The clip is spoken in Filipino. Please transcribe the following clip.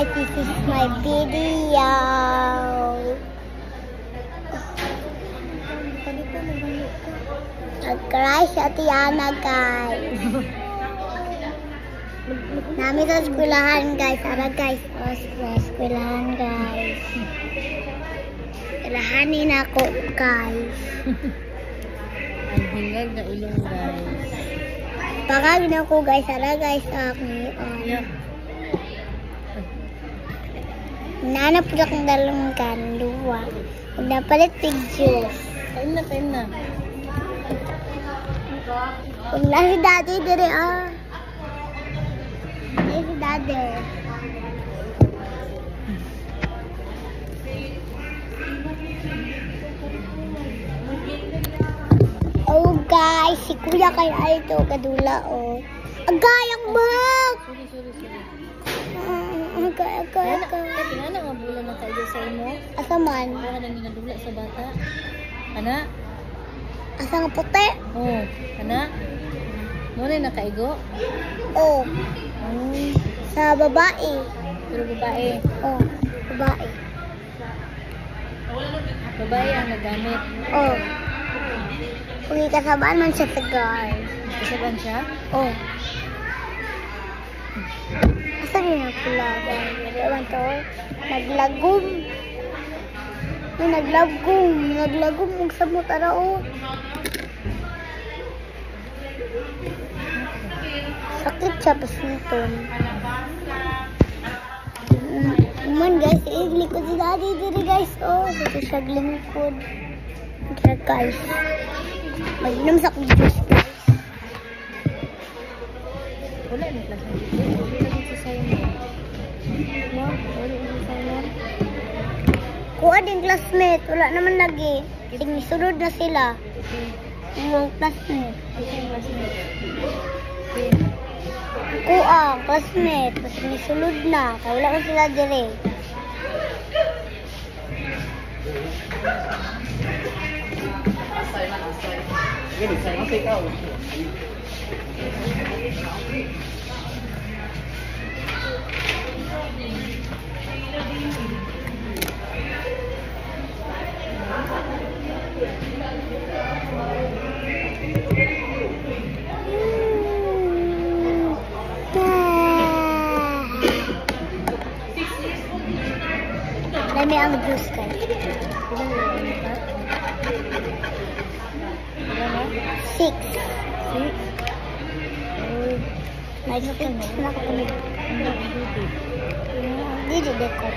guys, this is my video. Nag-cry si Atiana guys. Namin sa eskwelahan guys. Ara guys, sa eskwelahan guys. Eskwelahanin ako guys. Ang hingag na ilong guys. Pagawin ako guys. Ara guys, aking nanap ko akong dalawang kanluwa. Napalit pictures. Kain na. Kung si daddy dire si daddy. Oh guys, si kuya kaya ito kadula Agayang bag! Sorry. Agay. Kaya nga bulan na kayo sa imo. Asa man? Wala nang ginadula sa bata. Ana? Asa nga puti? Oh, ana? Muna nakaigo? Oh. Sa babae. Pero babae. Oh, babae. Babae ang nagamit. Oh. Kung ikasabaan man siya tagal. Kasaban siya? Oh. Asa rin ang pula? Ewan to. Naglagom. Naglagom. Kung sa mo tara Sakit siya pas nito. Naman guys, likod si daddy diri guys. Dito siya lingkod. Dito guys. Mag-inom sa akong juice guys. Wala na klase ng dito. Wala na sa sayo mo. No? Wala na sa sayo. Kuha din classmate. Wala naman lagi. Signisunod na sila. Yung classmate. Okay, classmate. Kuha, classmate. Signisunod na. Kaya wala ko sila dire. Dami ang juice guys. Six. May six na kami. Didi deko.